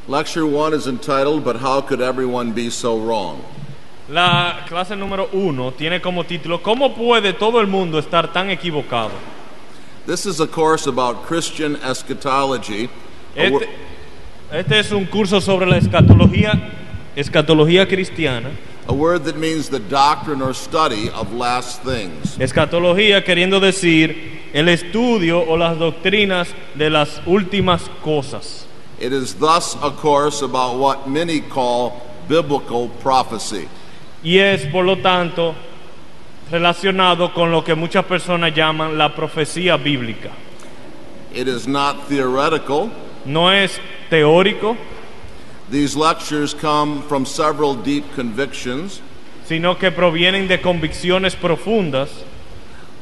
Lecture 1 is entitled, But How Could Everyone Be So Wrong? La clase número 1 tiene como título ¿Cómo puede todo el mundo estar tan equivocado? This is a course about Christian eschatology. Este es un curso sobre la escatología cristiana. A word that means the doctrine or study of last things. Escatología queriendo decir el estudio o las doctrinas de las últimas cosas. It is thus a course about what many call biblical prophecy. Y es, por lo tanto, relacionado con lo que muchas personas llaman la profecía bíblica. It is not theoretical. No es teórico, These lectures come from several deep convictions. sino que provienen de convicciones profundas.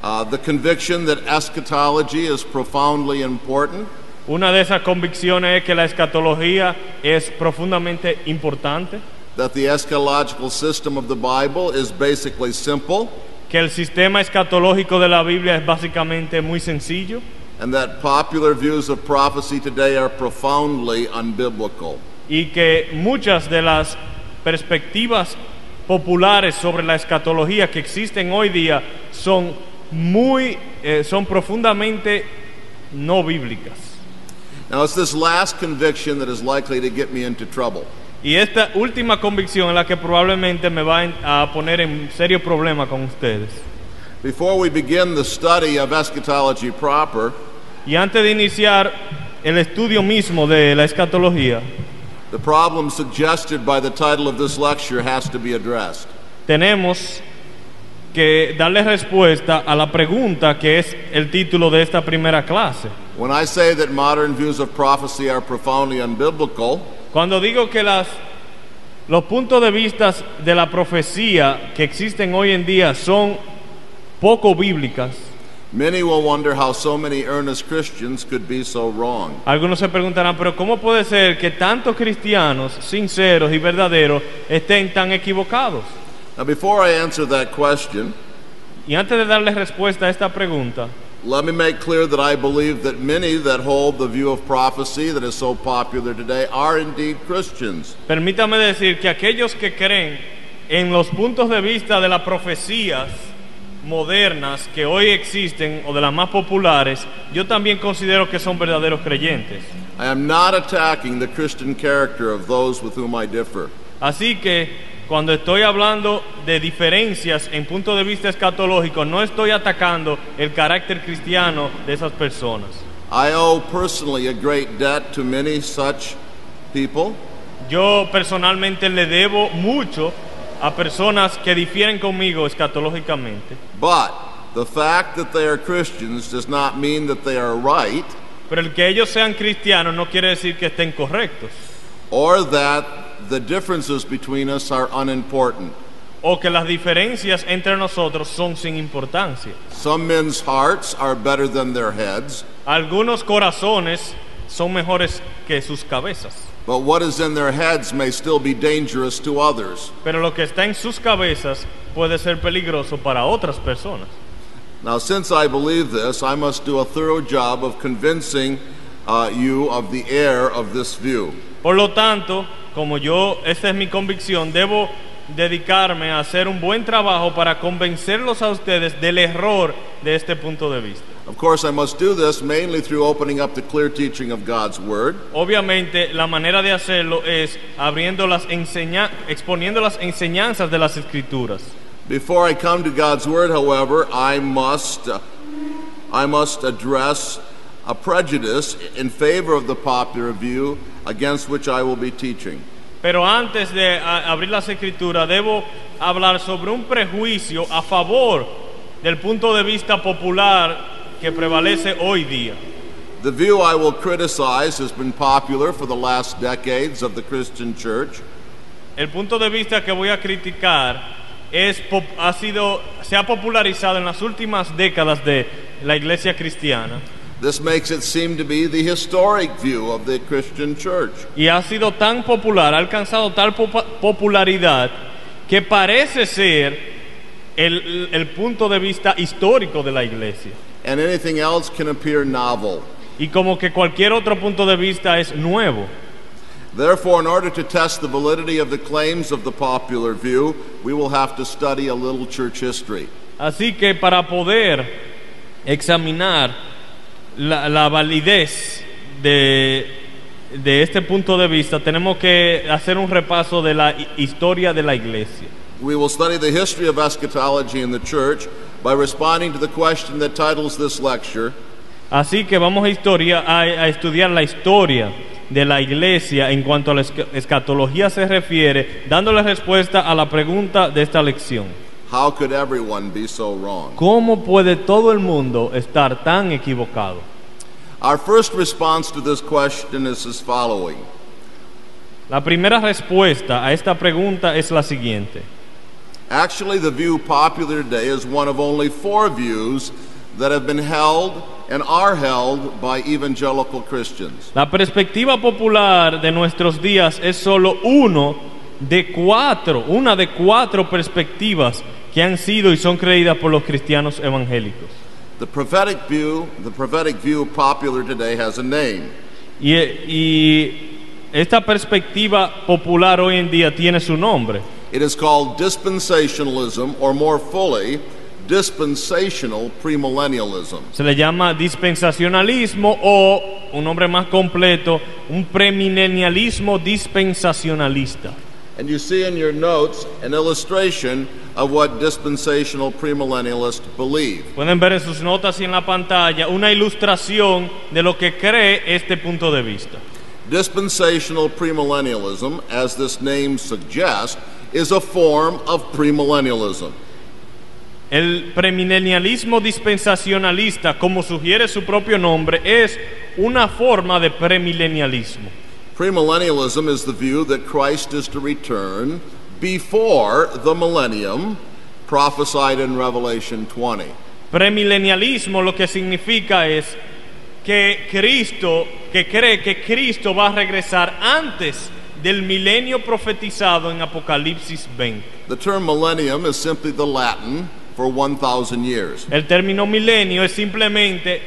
The conviction that eschatology is profoundly important. Una de esas convicciones es que la escatología es profundamente importante, That the eschatological system of the Bible is basically simple. que el sistema escatológico de la Biblia es básicamente muy sencillo, And that popular views of prophecy today are profoundly unbiblical. y que muchas de las perspectivas populares sobre la escatología que existen hoy día son profundamente no bíblicas. Now, it's this last conviction that is likely to get me into trouble. Y esta última convicción es la que probablemente me va a poner en serio problema con ustedes. Before we begin the study of eschatology proper, Y antes de iniciar el estudio mismo de la escatología, the problem suggested by the title of this lecture has to be addressed. tenemos que darle respuesta a la pregunta que es el título de esta primera clase. When I say that modern views of prophecy are profoundly unbiblical, Cuando digo que los puntos de vista de la profecía que existen hoy en día son poco bíblicas, many will wonder how so many earnest Christians could be so wrong. algunos se preguntarán, pero ¿cómo puede ser que tantos cristianos sinceros y verdaderos estén tan equivocados? Now, before I answer that question, Y antes de darle respuesta a esta pregunta, let me make clear that I believe that many that hold the view of prophecy that is so popular today are indeed Christians. permítame decir que aquellos que creen en los puntos de vista de las profecías modernas que hoy existen o de las más populares, yo también considero que son verdaderos creyentes. I am not attacking the Christian character of those with whom I differ. Así que cuando estoy hablando de diferencias en punto de vista escatológico, no estoy atacando el carácter cristiano de esas personas. I owe personally a great debt to many such people, Yo personalmente le debo mucho a personas que difieren conmigo escatológicamente, but the fact that they are Christians does not mean that they are right pero el que ellos sean cristianos no quiere decir que estén correctos, or that the differences between us are unimportant. o que las diferencias entre nosotros son sin importancia. Some men's hearts are better than their heads, Algunos corazones son mejores que sus cabezas, but what is in their heads may still be dangerous to others. pero lo que está en sus cabezas puede ser peligroso para otras personas. Now, since I believe this, I must do a thorough job of convincing you of the error of this view. Por lo tanto, como esta es mi convicción, debo dedicarme a hacer un buen trabajo para convencerlos a ustedes del error de este punto de vista. Of course, I must do this mainly through opening up the clear teaching of God's Word. Obviamente, la manera de hacerlo es exponiendo las enseñanzas de las Escrituras. Before I come to God's Word, however, I must address a prejudice in favor of the popular view against which I will be teaching. Pero antes de abrir las Escrituras, debo hablar sobre un prejuicio a favor del punto de vista popular que prevalece hoy día. The view I will criticize has been popular for the last decades of the Christian church. El punto de vista que voy a criticar se ha popularizado en las últimas décadas de la iglesia cristiana. This makes it seem to be the historic view of the Christian church. Y ha sido tan popular, ha alcanzado tal popularidad que parece ser el punto de vista histórico de la iglesia. And anything else can appear novel. Y como que cualquier otro punto de vista es nuevo. Therefore, in order to test the validity of the claims of the popular view, we will have to study a little church history. Así que para poder examinar la validez de este punto de vista, tenemos que hacer un repaso de la historia de la iglesia. We will study the history of eschatology in the church by responding to the question that titles this lecture, Así que vamos a estudiar la historia de la iglesia en cuanto a la escatología se refiere, dándole respuesta a la pregunta de esta lección. How could everyone be so wrong? ¿Cómo puede todo el mundo estar tan equivocado? Our first response to this question is as following. La primera respuesta a esta pregunta es la siguiente. Actually, the view popular today is one of only 4 views that have been held and are held by evangelical Christians. La perspectiva popular de nuestros días es solo una de cuatro perspectivas que han sido y son creídas por los cristianos evangélicos. The prophetic view popular today has a name. Y esta perspectiva popular hoy en día tiene su nombre. It is called dispensationalism, or more fully, dispensational premillennialism. Se le llama dispensacionalismo o, un nombre más completo, un premilenialismo dispensacionalista. And you see in your notes an illustration of what dispensational premillennialists believe. Pueden ver en sus notas y en la pantalla una ilustración de lo que cree este punto de vista. Dispensational premillennialism, as this name suggests, is a form of premillennialism. El premilenialismo dispensacionalista, como sugiere su propio nombre, es una forma de premilenialismo. Premillennialism is the view that Christ is to return before the millennium prophesied in Revelation 20. Premilenialismo lo que significa es que cree que Cristo va a regresar antes del milenio profetizado en Apocalipsis 20. The term millennium is simply the Latin for 1,000 years. El término milenio es simplemente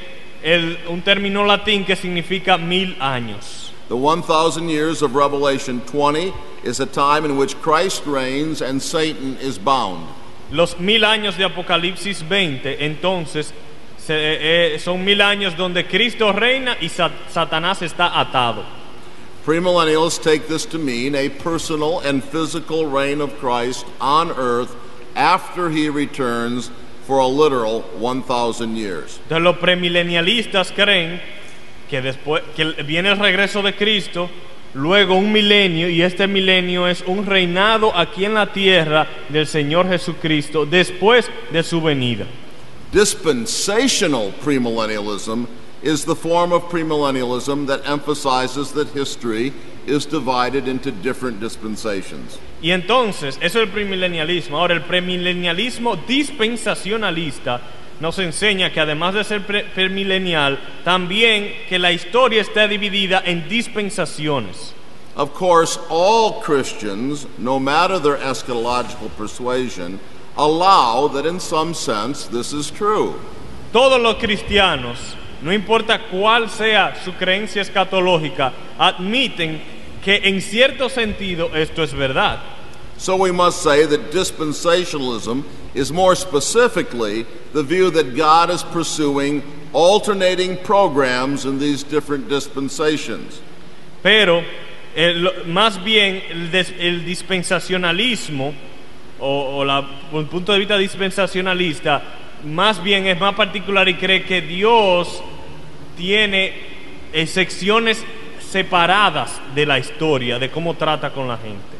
un término latín que significa 1000 años. The 1,000 years of Revelation 20 is a time in which Christ reigns and Satan is bound. Los 1000 años de Apocalipsis 20, entonces, son 1000 años donde Cristo reina y Satanás está atado. Premillennialists take this to mean a personal and physical reign of Christ on earth after he returns for a literal 1,000 years. Entonces, los premilenialistas creen que después que viene el regreso de Cristo, luego un milenio, y este milenio es un reinado aquí en la tierra del Señor Jesucristo después de su venida. Dispensational premillennialism is the form of premillennialism that emphasizes that history is divided into different dispensations. Y entonces, eso es el premilenialismo. Ahora, el premilenialismo dispensacionalista nos enseña que además de ser premilenial, también que la historia está dividida en dispensaciones. Of course, all Christians, no matter their eschatological persuasion, allow that in some sense this is true. Todos los cristianos, no importa cuál sea su creencia escatológica, admiten que en cierto sentido esto es verdad. So we must say that dispensationalism is more specifically the view that God is pursuing alternating programs in these different dispensations. Pero más bien el dispensacionalismo el punto de vista dispensacionalista más bien es más particular y cree que Dios tiene secciones separadas de la historia, de cómo trata con la gente.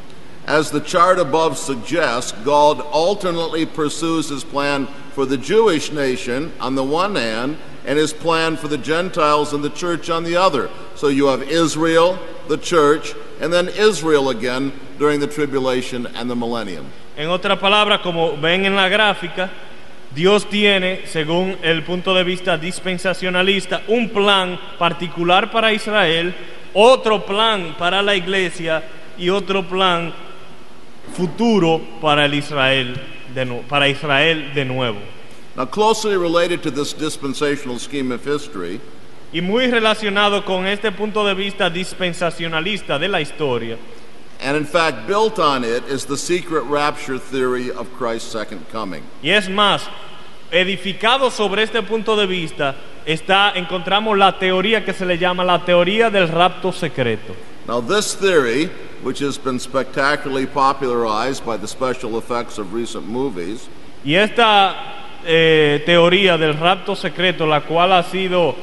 As the chart above suggests, God alternately pursues his plan for the Jewish nation on the one hand and his plan for the Gentiles and the church on the other. So you have Israel, the church, and then Israel again during the tribulation and the millennium. En otras palabras, como ven en la gráfica, Dios tiene, según el punto de vista dispensacionalista, un plan particular para Israel, otro plan para la iglesia y otro plan futuro para Israel de nuevo. Now, closely related to this dispensational scheme of history y muy relacionado con este punto de vista dispensacionalista de la historia. And in fact, built on it is the secret rapture theory of Christ's second coming. Y es más, edificado sobre este punto de vista, encontramos la teoría que se le llama la teoría del rapto secreto. Now, this theory, which has been spectacularly popularized by the special effects of recent movies, Y esta teoría del rapto secreto, la cual ha sido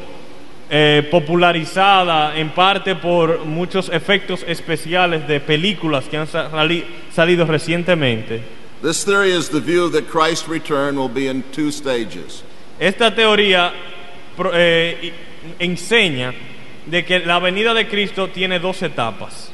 popularizada en parte por muchos efectos especiales de películas que han salido recientemente. this theory is the view that Christ's return will be in two stages. Esta teoría enseña de que la venida de Cristo tiene dos etapas.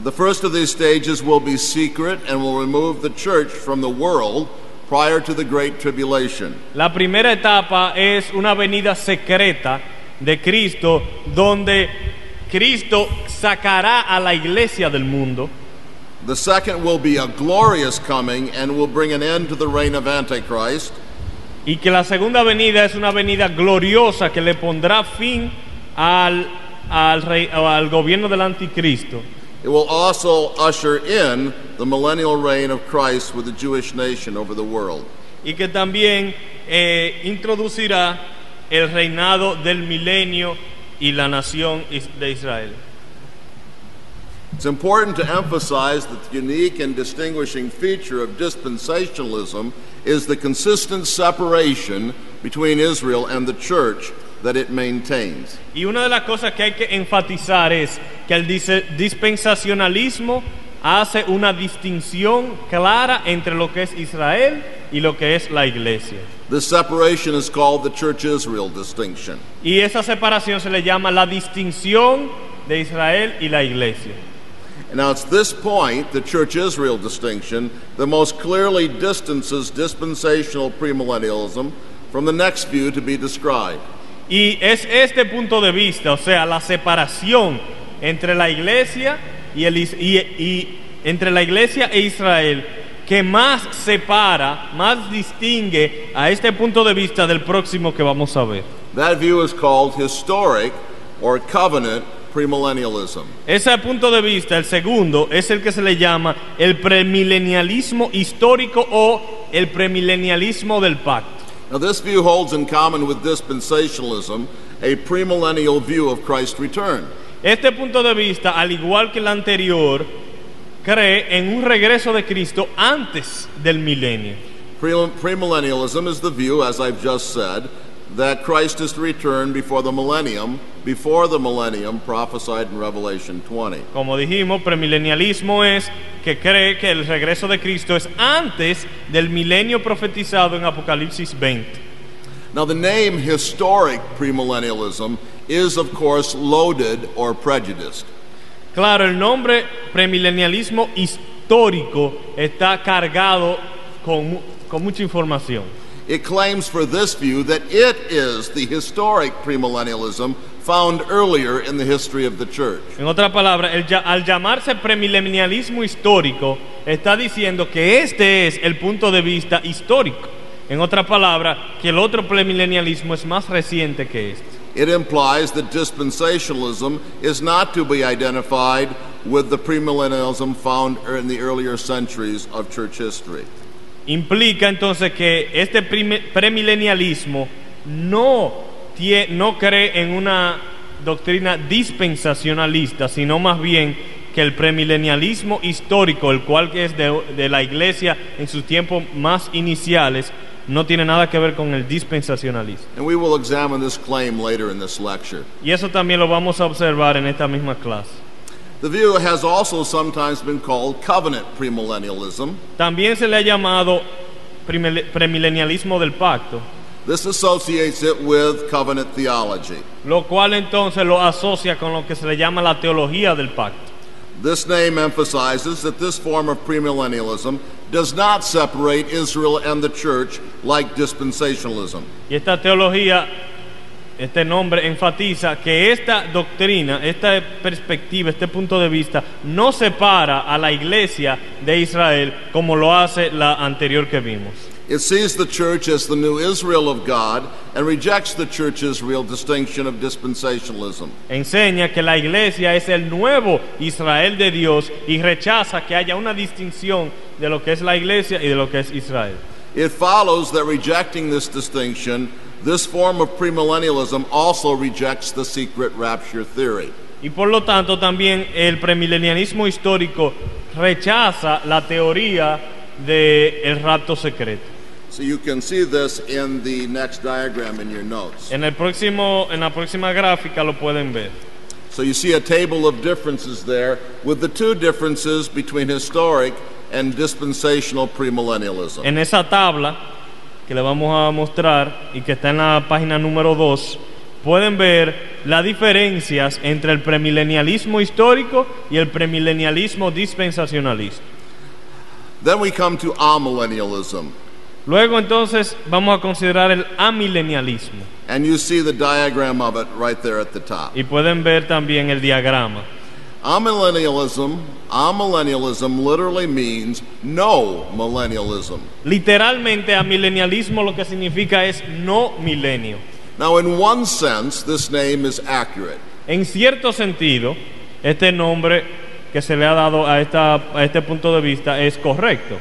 The first of these stages will be secret and will remove the church from the world prior to the Great Tribulation. La primera etapa es una venida secreta de Cristo, donde Cristo sacará a la iglesia del mundo. The second will be a glorious coming and will bring an end to the reign of Antichrist. Y que la segunda venida es una venida gloriosa que le pondrá fin al gobierno del anticristo. It will also usher in the millennial reign of Christ with the Jewish nation over the world. Y que también introducirá el reinado del milenio y la nación de Israel. It's important to emphasize that the unique and distinguishing feature of dispensationalism is the consistent separation between Israel and the church that it maintains. Y una de las cosas que hay que enfatizar es que el dispensacionalismo hace una distinción clara entre lo que es Israel y lo que es la iglesia. This separation is called the Church-Israel distinction. Y esa separación se le llama la distinción de Israel y la iglesia. And now it's this point, the Church-Israel distinction, that most clearly distances dispensational premillennialism from the next view to be described. Y es este punto de vista, o sea, la separación entre la iglesia entre la iglesia e Israel, que más separa, más distingue a este punto de vista del próximo que vamos a ver. That view is called historic or covenant premillennialism. Ese punto de vista, el segundo, es el que se le llama el premilenialismo histórico o el premilenialismo del pacto. Now, this view holds in common with dispensationalism a premillennial view of Christ's return. Este punto de vista, al igual que el anterior, cree en un regreso de Cristo antes del milenio. Premillennialism is the view, as I've just said, that Christ is to return before the millennium prophesied in Revelation 20. Como dijimos, premilenialismo es que cree que el regreso de Cristo es antes del milenio profetizado en Apocalipsis 20. Now, the name historic premillennialism is, of course, loaded or prejudiced. Claro, el nombre premilenialismo histórico está cargado con mucha información. It claims for this view that it is the historic premillennialism found earlier in the history of the church. En otra palabra, al llamarse premilenialismo histórico, está diciendo que este es el punto de vista histórico. En otra palabra, que el otro premilenialismo es más reciente que este. It implies that dispensationalism is not to be identified with the premillennialism found in the earlier centuries of church history. Implica entonces que este premilenialismo no cree en una doctrina dispensacionalista, sino más bien que el premilenialismo histórico, el cual es de la iglesia en sus tiempos más iniciales, no tiene nada que ver con el dispensacionalismo. And we will examine this claim later in this lecture. Y eso también lo vamos a observar en esta misma clase. The view has also sometimes been called covenant premillennialism. También se le ha llamado premilenialismo del pacto, This associates it with covenant theology. lo cual entonces lo asocia con lo que se le llama la teología del pacto. This name emphasizes that this form of premillennialism does not separate Israel and the church like dispensationalism. Y esta teología, este nombre enfatiza que esta doctrina, esta perspectiva, este punto de vista no separa a la iglesia de Israel como lo hace la anterior que vimos. It sees the church as the new Israel of God and rejects the church's real distinction of dispensationalism. Enseña que la iglesia es el nuevo Israel de Dios y rechaza que haya una distinción de lo que es la iglesia y de lo que es Israel. It follows that rejecting this distinction, this form of premillennialism also rejects the secret rapture theory. Y por lo tanto también el premilenialismo histórico rechaza la teoría del rapto secreto. So you can see this in the next diagram in your notes. En la próxima gráfica lo pueden ver. So you see a table of differences there with the two differences between historic and dispensational premillennialism. En esa tabla que le vamos a mostrar y que está en la página número 2, pueden ver las diferencias entre el premilenialismo histórico y el premilenialismo dispensacionalista. Then we come to amillennialism. Luego entonces vamos a considerar el amilenialismo. And you see the diagram of it right there at the top. Y pueden ver también el diagrama. Amillennialism literally means no millennialism. Literalmente amilenialismo lo que significa es no milenio. Now in one sense, this name is accurate. En cierto sentido, este nombre que se le ha dado a este punto de vista es correcto.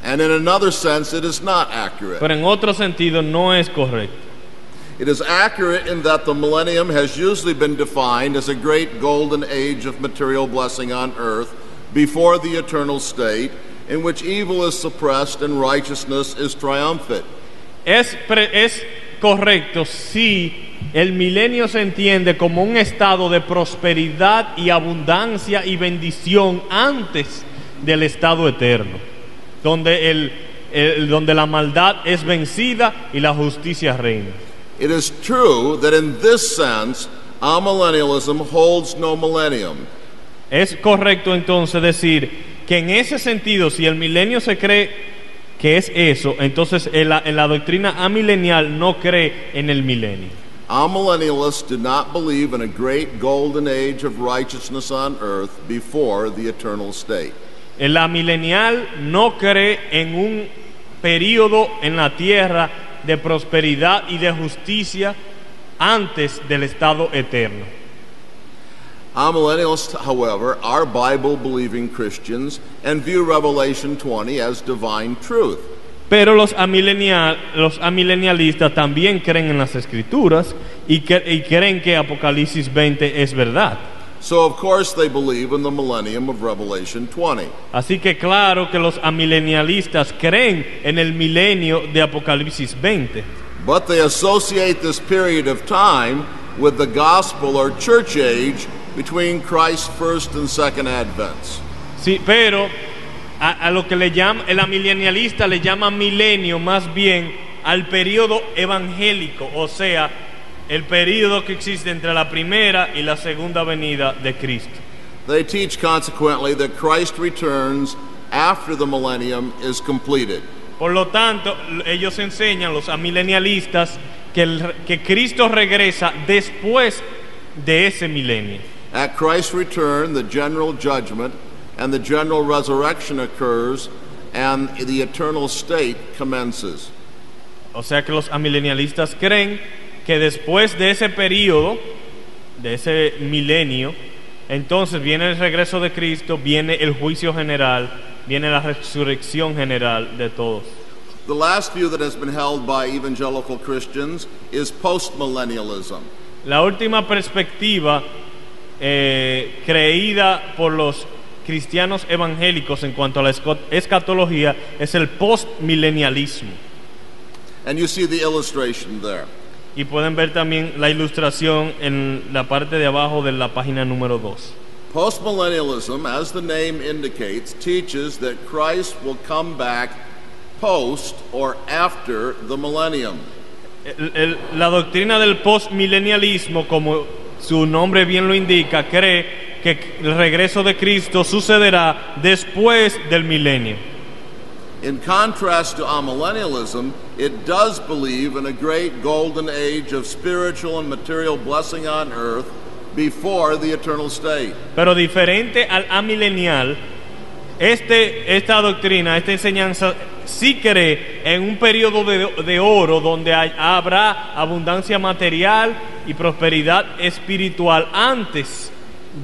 And in another sense, it is not accurate. Pero en otro sentido no es correcto. It is accurate in that the millennium has usually been defined as a great golden age of material blessing on earth before the eternal state, in which evil is suppressed and righteousness is triumphant. Es correcto si el milenio se entiende como un estado de prosperidad y abundancia y bendición antes del estado eterno, donde la maldad es vencida y la justicia reina. It is true that in this sense, amillennialism holds no millennium. Es correcto entonces decir que en ese sentido, si el milenio se cree que es eso, entonces en la doctrina amilenial no cree en el milenio. Amillennialists do not believe in a great golden age of righteousness on earth before the eternal state. El amilenial no cree en un período en la tierra de prosperidad y de justicia antes del estado eterno. Amillennialists, however, are Bible-believing Christians and view Revelation 20 as divine truth. Pero los amilenialistas también creen en las Escrituras y creen que Apocalipsis 20 es verdad. So, of course, they believe in the millennium of Revelation 20. Así que claro que los amilenialistas creen en el milenio de Apocalipsis 20. But they associate this period of time with the gospel or church age between Christ's first and second advents. Sí, pero a lo que le llama el amilenialista le llama milenio más bien al periodo evangélico, o sea, el periodo que existe entre la primera y la segunda venida de Cristo. They teach consequently that Christ returns after the millennium is completed. Por lo tanto, ellos enseñan, los amilenialistas, que Cristo regresa después de ese milenio. At Christ's return, the general judgment and the general resurrection occurs and the eternal state commences. O sea que los amilenialistas creen que después de ese periodo, de ese milenio, entonces viene el regreso de Cristo, viene el juicio general, viene la resurrección general de todos. The last view that has been held by evangelical Christians is postmillennialism. La última perspectiva creída por los cristianos evangélicos en cuanto a la escatología es el postmilenialismo. And you see the illustration there. Y pueden ver también la ilustración en la parte de abajo de la página número 2. Postmillennialism, as the name indicates, teaches that Christ will come back post or after the millennium. La doctrina del postmilenialismo, como su nombre bien lo indica, cree que el regreso de Cristo sucederá después del milenio. In contrast to amillennialism, it does believe in a great golden age of spiritual and material blessing on earth before the eternal state. Pero diferente al amilenial, esta doctrina, esta enseñanza sí cree en un periodo de oro donde habrá abundancia material y prosperidad espiritual antes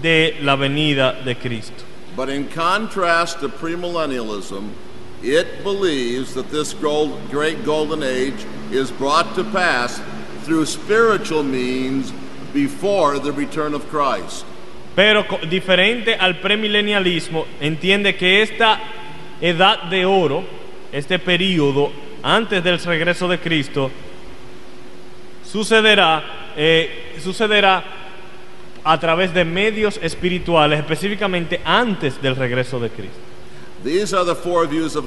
de la venida de Cristo. But in contrast to premillennialism, it believes that this great golden age is brought to pass through spiritual means before the return of Christ. Pero diferente al premilenialismo, entiende que esta edad de oro, este periodo antes del regreso de Cristo, sucederá a través de medios espirituales, específicamente antes del regreso de Cristo. These are the four views of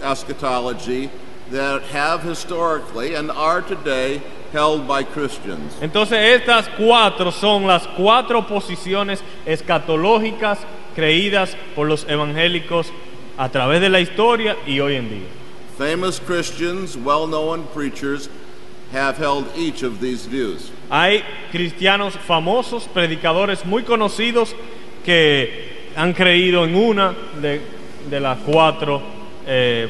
eschatology that have historically and are today held by Christians. Entonces estas cuatro son las cuatro posiciones escatológicas creídas por los evangélicos a través de la historia y hoy en día. Famous Christians, well-known preachers have held each of these views. Hay cristianos famosos, predicadores muy conocidos que han creído en una de las cuatro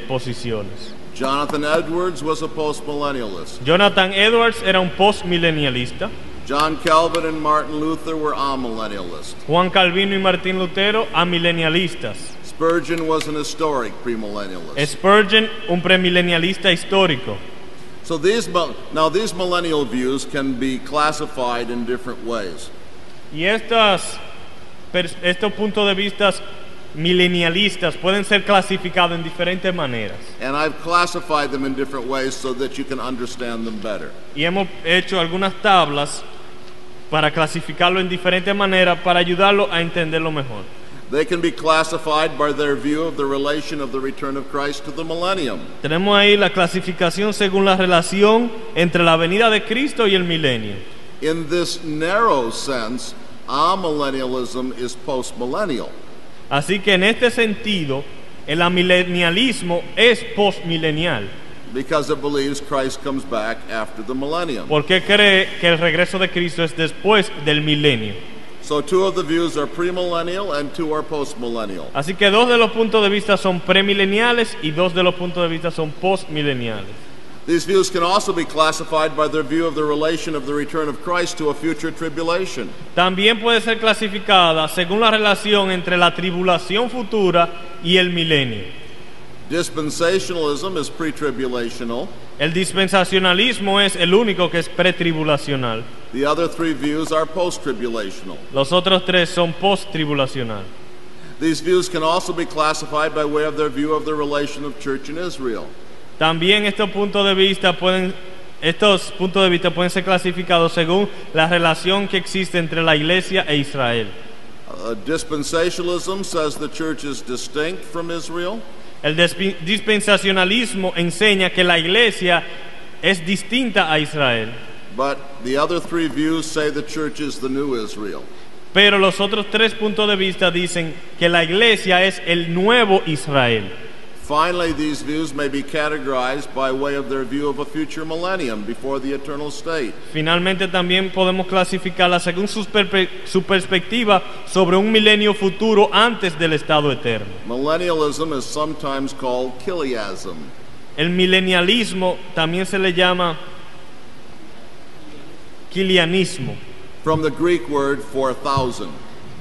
posiciones. Jonathan Edwards was a postmillennialist. Jonathan Edwards era un postmilenialista. John Calvin and Martin Luther were amillennialists. Juan Calvino y Martín Lutero, amilenialistas. Spurgeon was an historic premillennialist. Spurgeon, un premilenialista histórico. So these millennial views can be classified in different ways. Y estos puntos de vista milenialistas pueden ser clasificados en diferentes maneras. And I've classified them in different ways so that you can understand them better. Y hemos hecho algunas tablas para clasificarlo en diferentes maneras para ayudarlo a entenderlo mejor. They can be classified by their view of the relation of the return of Christ to the millennium. Tenemos ahí la clasificación según la relación entre la venida de Cristo y el milenio. In this narrow sense, amillennialism is postmillennial. Así que en este sentido, el amilenialismo es postmilenial. Because it believes Christ comes back after the millennium. Porque cree que el regreso de Cristo es después del milenio. So two of the views are premillennial and two are postmillennial. Así que dos de los puntos de vista son premileniales y dos de los puntos de vista son postmileniales. These views can also be classified by their view of the relation of the return of Christ to a future tribulation. También puede ser clasificada según la relación entre la tribulación futura y el milenio. Dispensationalism is pre-tribulational. El dispensacionalismo es el único que es pretribulacional. The other three views are post-tribulational. Los otros tres son posttribulacional. These views can also be classified by way of their view of the relation of church in Israel. También estos puntos de vista pueden ser clasificados según la relación que existe entre la iglesia e Israel. Dispensationalism says the church is distinct from Israel. El dispensacionalismo enseña que la iglesia es distinta a Israel. But the other three views say the church is the new Israel. Pero los otros tres puntos de vista dicen que la iglesia es el nuevo Israel. Finally, these views may be categorized by way of their view of a future millennium before the eternal state. Finalmente también podemos clasificarla según su perspectiva sobre un milenio futuro antes del estado eterno. Millennialism is sometimes called Chiliasm. El milenialismo también se le llama Kilianismo, from the Greek word 4,000.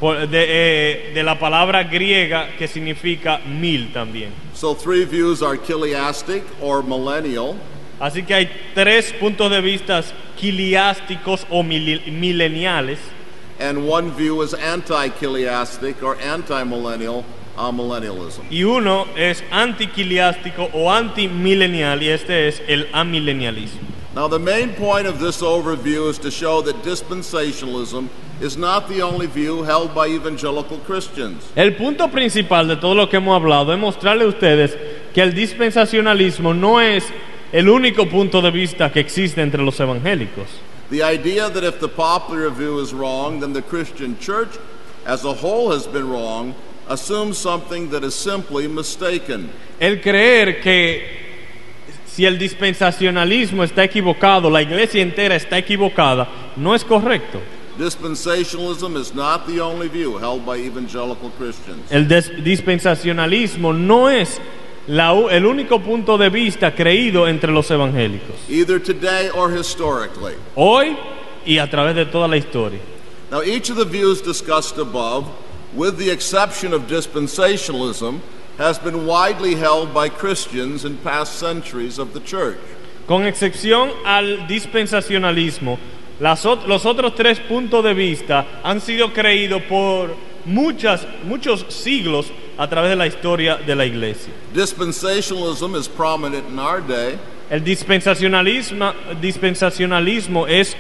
De la palabra griega que significa 1000 también. So three views are chiliastic or millennial. Así que hay tres puntos de vista kiliásticos o mileniales. And one view is anti-chiliastic or anti-millennial, amillennialism. Y uno es antiquiliástico o antimilenial y este es el amilenialismo. Now the main point of this overview is to show that dispensationalism is not the only view held by evangelical Christians. El punto principal de todo lo que hemos hablado es mostrarle a ustedes que el dispensacionalismo no es el único punto de vista que existe entre los evangélicos. The idea that if the popular view is wrong, then the Christian church as a whole has been wrong, assumes something that is simply mistaken. El creer que si el dispensacionalismo está equivocado, la iglesia entera está equivocada, no es correcto. Dispensationalism is not the only view held by evangelical Christians. El dispensacionalismo no es el único punto de vista creído entre los evangélicos, either today or historically. hoy y a través de toda la historia. Now, each of the views discussed above, with the exception of dispensationalism, has been widely held by Christians in past centuries of the church. Con excepción al dispensacionalismo, los otros tres puntos de vista han sido creídos por muchos siglos a través de la historia de la iglesia. Dispensationalism is prominent in our day, El dispensacionalismo es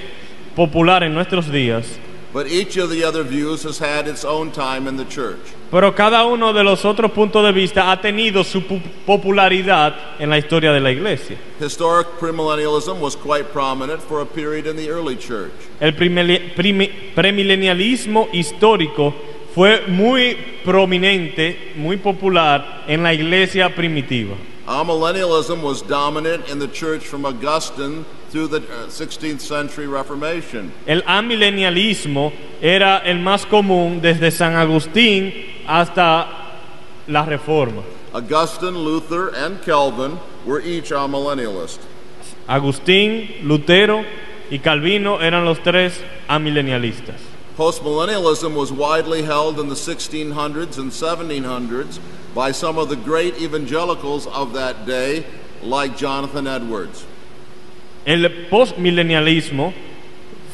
popular en nuestros días, but each of the other views has had its own time in the church. pero cada uno de los otros puntos de vista ha tenido su popularidad en la historia de la iglesia. Historic premillennialism was quite prominent for a period in the early church. El premilenialismo histórico fue muy prominente, muy popular en la iglesia primitiva. Amillennialism was dominant in the church from Augustine through the 16th century Reformation. El amilenialismo era el más común desde San Agustín hasta la Reforma. Augustine, Luther, and Calvin were each amillennialist. Agustín, Lutero y Calvino eran los tres amilenialistas. Postmillennialism was widely held in the 1600s and 1700s by some of the great evangelicals of that day, like Jonathan Edwards. El postmilenialismo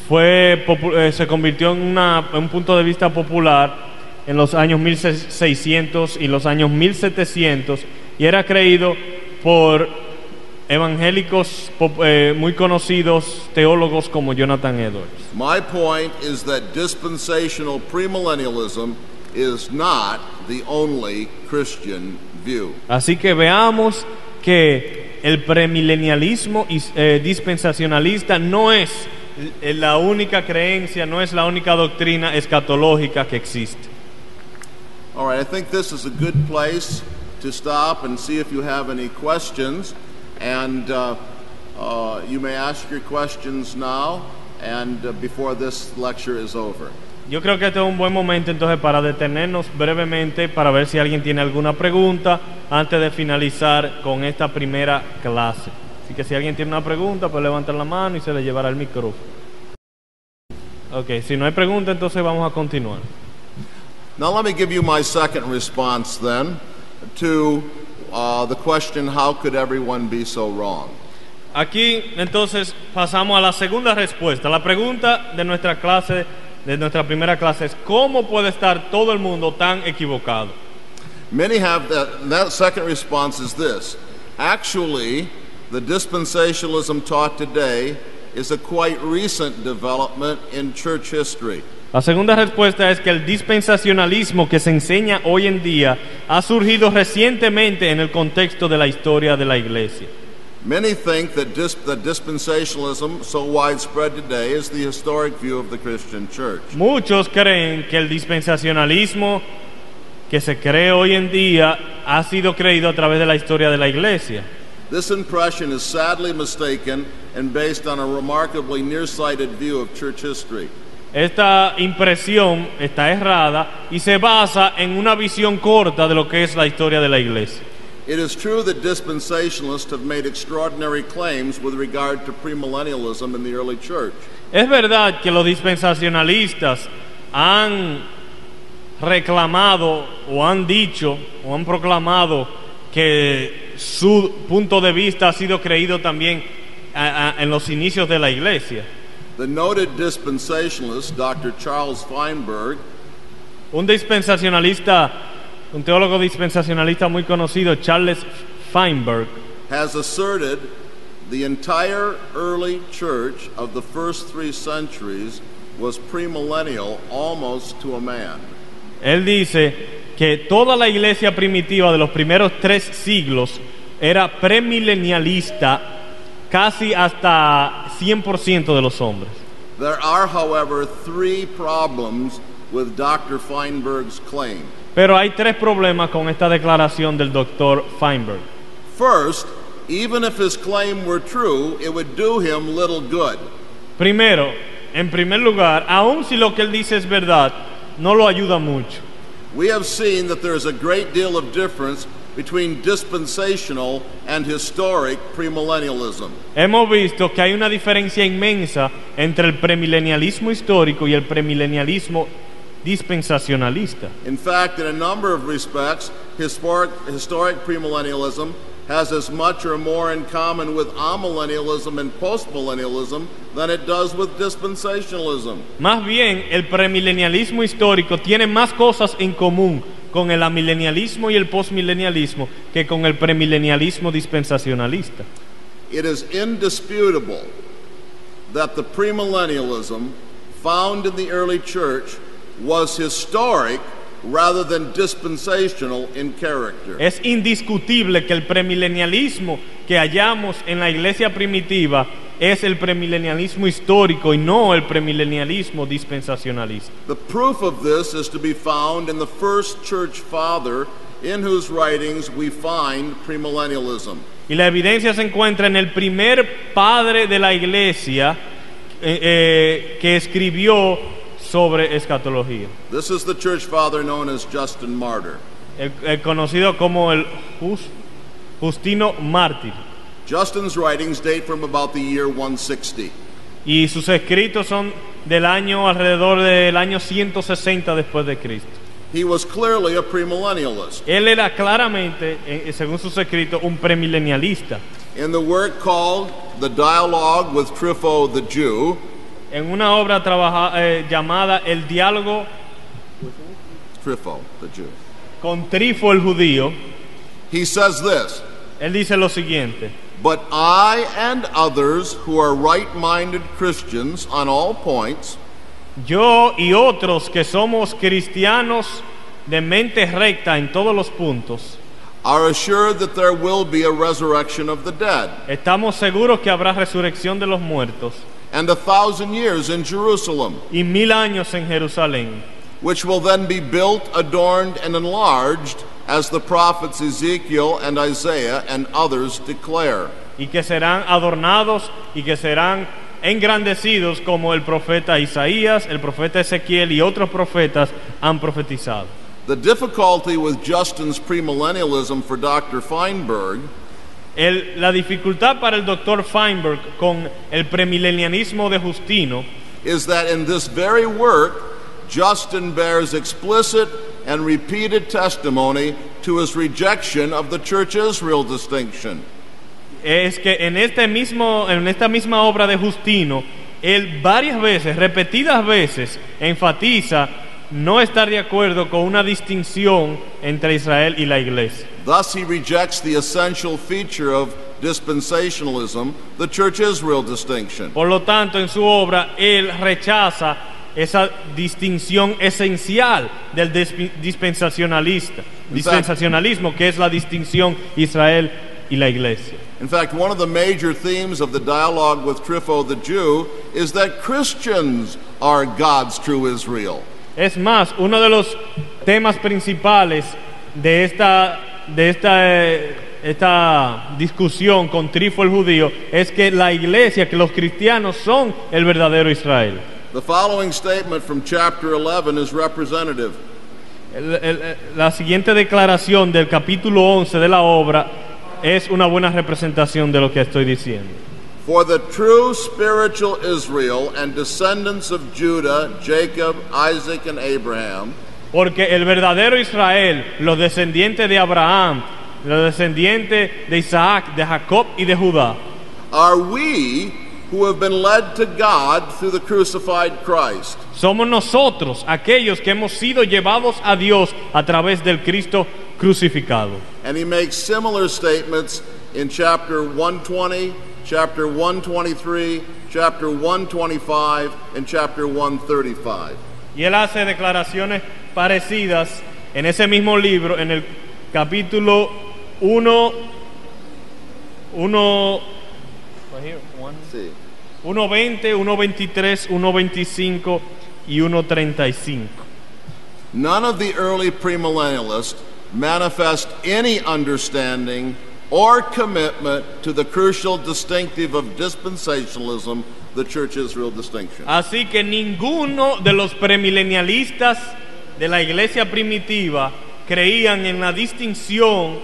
se convirtió en un punto de vista popular en los años 1600 y los años 1700 y era creído por evangélicos muy conocidos, teólogos como Jonathan Edwards. My point is that dispensational premillennialism is not the only Christian view. Así que veamos que el premilenialismo dispensacionalista no es la única creencia, no es la única doctrina escatológica que existe. All right, I think this is a good place to stop and see if you have any questions. And you may ask your questions now and before this lecture is over. Yo creo que este es un buen momento entonces para detenernos brevemente para ver si alguien tiene alguna pregunta antes de finalizar con esta primera clase. Así que si alguien tiene una pregunta, pues levantar la mano y se le llevará el micrófono. Ok, si no hay pregunta, entonces vamos a continuar. Now let me give you my second response then to the question, how could everyone be so wrong? Aquí entonces pasamos a la segunda respuesta. La pregunta de nuestra clase, de nuestra primera clase es ¿cómo puede estar todo el mundo tan equivocado? Many have that second response is this. Actually, the dispensationalism taught today is a quite recent development in church history. La segunda respuesta es que el dispensacionalismo que se enseña hoy en día ha surgido recientemente en el contexto de la historia de la iglesia. Many think that dispensationalism, so widespread today, is the historic view of the Christian church. Muchos creen que el dispensacionalismo que se cree hoy en día ha sido creído a través de la historia de la iglesia. This impression is sadly mistaken and based on a remarkably nearsighted view of church history. Esta impresión está errada y se basa en una visión corta de lo que es la historia de la iglesia. It is true that dispensationalists have made extraordinary claims with regard to premillennialism in the early church. Es verdad que los dispensacionalistas han reclamado o han dicho o han proclamado que su punto de vista ha sido creído también en los inicios de la iglesia. The noted dispensationalist, Dr. Charles Feinberg, un teólogo dispensacionalista muy conocido, Charles Feinberg, has asserted the entire early church of the first 3 centuries was premillennial almost to a man. Él dice que toda la iglesia primitiva de los primeros 3 siglos era premilenialista casi hasta 100% de los hombres. There are, however, 3 problems with Dr. Feinberg's claim. Pero hay 3 problemas con esta declaración del Dr. Feinberg. First, even if his claim were true, it would do him little good. Primero, en primer lugar, aun si lo que él dice es verdad, no lo ayuda mucho. We have seen that there is a great deal of difference between dispensational and historic premillennialism. Hemos visto que hay una diferencia inmensa entre el premilenialismo histórico y el premilenialismo dispensacionalista. In fact, in a number of respects, historic premillennialism has as much or more in common with amillennialism and postmillennialism than it does with dispensationalism. Más bien, el premilenialismo histórico tiene más cosas en común con el amilenialismo y el postmilenialismo que con el premilenialismo dispensacionalista. It is indisputable that the premillennialism found in the early church was historic rather than dispensational in character. Es indiscutible que el premilenialismo que hallamos en la iglesia primitiva es el premilenialismo histórico y no el premilenialismo dispensacionalista. The proof of this is to be found in the first church father in whose writings we find premillennialism. Y la evidencia se encuentra en el primer padre de la iglesia que escribió sobre escatología. This is the church father known as Justin Martyr. El conocido como el Justino Mártir. Justin's writings date from about the year 160. Y sus escritos son del año alrededor del año 160 después de Cristo. He was clearly a premillennialist. Él era claramente, según sus escritos, un premilenialista. In the work called The Dialogue with Trypho the Jew, En una obra llamada El diálogo Trypho the Jew, con Trifo el judío, he says this: él dice lo siguiente: "But I and others who are right-minded Christians on all points yo y otros que somos cristianos de mente recta en todos los puntos, are assured that there will be a resurrection of the dead, estamos seguros que habrá resurrección de los muertos and 1,000 years in Jerusalem, y 1000 años en Jerusalén, which will then be built, adorned, and enlarged, as the prophets Ezekiel and Isaiah and others declare." y que serán adornados y que serán engrandecidos como el profeta Isaías, el profeta Ezequiel y otros profetas han profetizado. The difficulty with Justin's premillennialism for Dr. Feinberg La dificultad para el doctor Feinberg con el premilenianismo de Justino is that in this very work, Justin bears explicit and repeated testimony to his rejection of the Church Israel distinction. es que en esta misma obra de Justino, él varias veces, repetidas veces, enfatiza no estar de acuerdo con una distinción entre Israel y la iglesia. Thus, he rejects the essential feature of dispensationalism, the Church Israel distinction. Por lo tanto, en su obra, él rechaza esa distinción esencial del dispensacionalismo, que es la distinción Israel y la iglesia. In fact, one of the major themes of the dialogue with Trypho the Jew is that Christians are God's true Israel. Es más, uno de los temas principales de esta discusión con Trifo el judío es que la iglesia, que los cristianos son el verdadero Israel. The following statement from chapter 11 is representative. La siguiente declaración del capítulo 11 de la obra es una buena representación de lo que estoy diciendo. For the true spiritual Israel and descendants of Judah, Jacob, Isaac, and Abraham, porque el verdadero Israel, los descendientes de Abraham, los descendientes de Isaac, de Jacob y de Judá, are we who have been led to God through the crucified Christ. Somos nosotros aquellos que hemos sido llevados a Dios a través del Cristo crucificado. And he makes similar statements in chapter 120, chapter 123, chapter 125, and chapter 135. Y él hace declaraciones parecidas en ese mismo libro, en el capítulo 1:20, 1:23, 1:25 y 1:35. None of the early premillennialists manifest any understanding or commitment to the crucial distinctive of dispensationalism, the Church Israel distinction. Así que ninguno de los premilenialistas de la iglesia primitiva creían en la distinción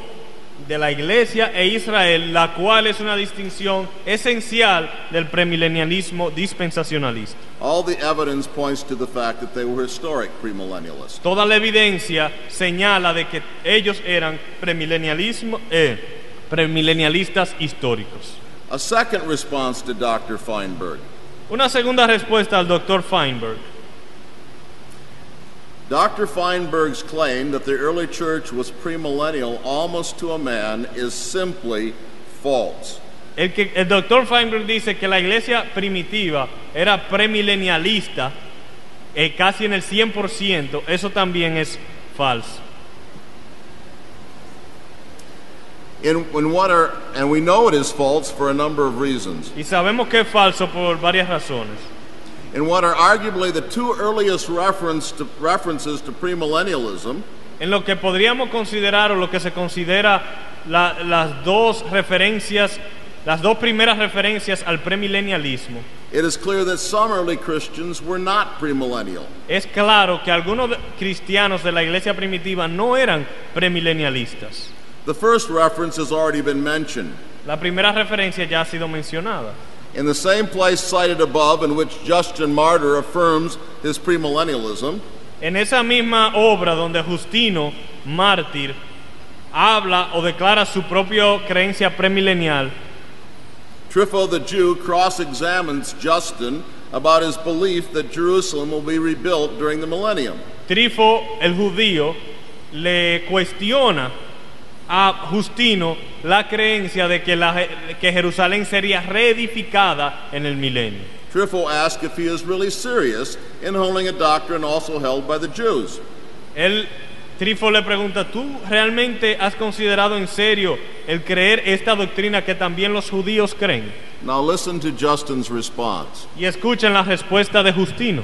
de la Iglesia e Israel, la cual es una distinción esencial del premilenialismo dispensacionalista. All the evidence points to the fact that they were historic premillennialists. Toda la evidencia señala de que ellos eran premilenialistas históricos. A second response to Dr. Feinberg. Una segunda respuesta al Dr. Feinberg. Dr. Feinberg's claim that the early church was premillennial almost to a man is simply false. El Dr. Feinberg dice que la iglesia primitiva era premilenialista casi en el 100%, eso también es falso. And we know it is false for a number of reasons. Y sabemos que es falso por varias razones. In what are arguably the two earliest references to premillennialism, En lo que podríamos considerar o lo que se considera las dos primeras referencias al premilenialismo, it is clear that some early Christians were not premillennial. es claro que algunos cristianos de la iglesia primitiva no eran premilenialistas. The first reference has already been mentioned. La primera referencia ya ha sido mencionada. In the same place cited above, in which Justin Martyr affirms his premillennialism, En esa misma obra donde Justino Mártir habla o declara su propia creencia premilenial, Trypho the Jew cross-examines Justin about his belief that Jerusalem will be rebuilt during the millennium. Trifo el judío le cuestiona a Justino la creencia de que Jerusalén sería reedificada en el milenio. Trypho asks if he is really serious in holding a doctrine also held by the Jews. Trifo le pregunta, ¿tú realmente has considerado en serio el creer esta doctrina que también los judíos creen? Now listen to Justin's response. Y escuchen la respuesta de Justino.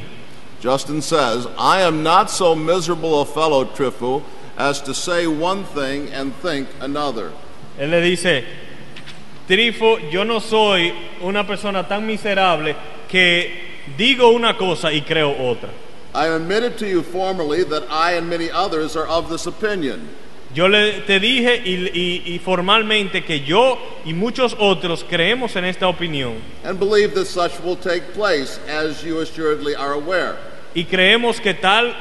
Justin says, I am not so miserable a fellow, Trypho, as to say one thing and think another. Él le dice, Trifo, yo no soy una persona tan miserable que digo una cosa y creo otra. I admitted to you formerly that I and many others are of this opinion. Yo te dije y formalmente que yo y muchos otros creemos en esta opinión. And believe that such will take place, as you assuredly are aware. Y creemos que tal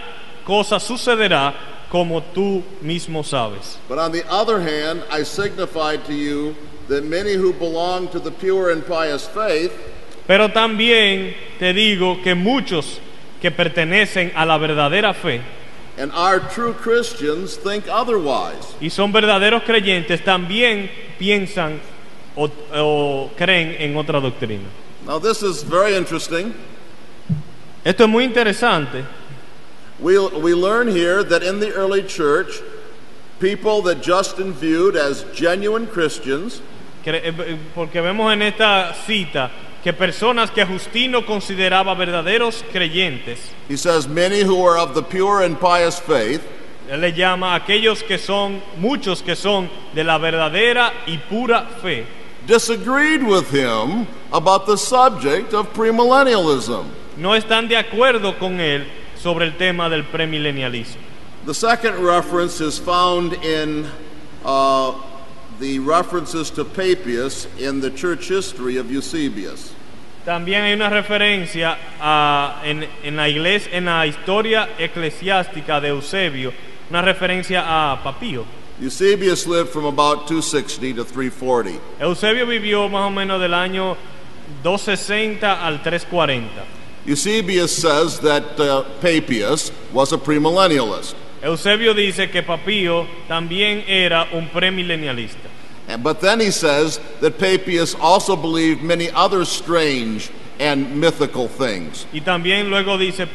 cosa sucederá como tú mismo sabes. But on the other hand, I signified to you that many who belong to the pure and pious faith, Pero también te digo que muchos que pertenecen a la verdadera fe and are true Christians, think otherwise. y son verdaderos creyentes también piensan o creen en otra doctrina. Now this is very interesting. Esto es muy interesante. We learn here that in the early church, people that Justin viewed as genuine Christians Porque vemos en esta cita que personas que Justino consideraba verdaderos creyentes, he says, many who are of the pure and pious faith, él le llama a aquellos que son, muchos que son de la verdadera y pura fe, disagreed with him about the subject of premillennialism. no están de acuerdo con él sobre el tema del premilenialismo. The second reference is found in the references to Papias in the church history of Eusebius. También hay una referencia en la historia eclesiástica de Eusebio, una referencia a Papío. Eusebius lived from about 260 to 340. Eusebio vivió más o menos del año 260 al 340. Eusebius says that Papias was a premillennialist. Eusebio dice que Papío también era un premilenialista. But then he says that Papias also believed many other strange and mythical things. Y también luego dice,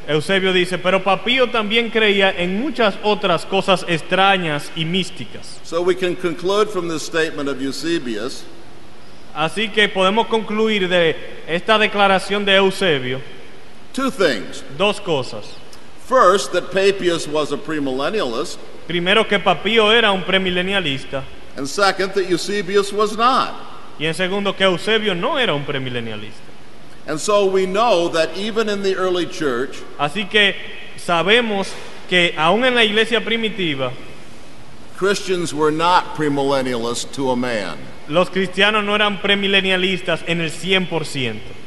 Eusebio dice, pero Papío también creía en muchas otras cosas extrañas y místicas. So we can conclude from this statement of Eusebius Así que podemos concluir de esta declaración de Eusebio two things. dos cosas. First, that Papias was a premillennialist. Primero, que Papío era un premilenialista. And second, that Eusebius was not. Y en segundo, que Eusebio no era un premilenialista. And so we know that even in the early church, Así que sabemos que aún en la iglesia primitiva, Christians were not premillennialists to a man. Los cristianos no eran premilenialistas en el 100%.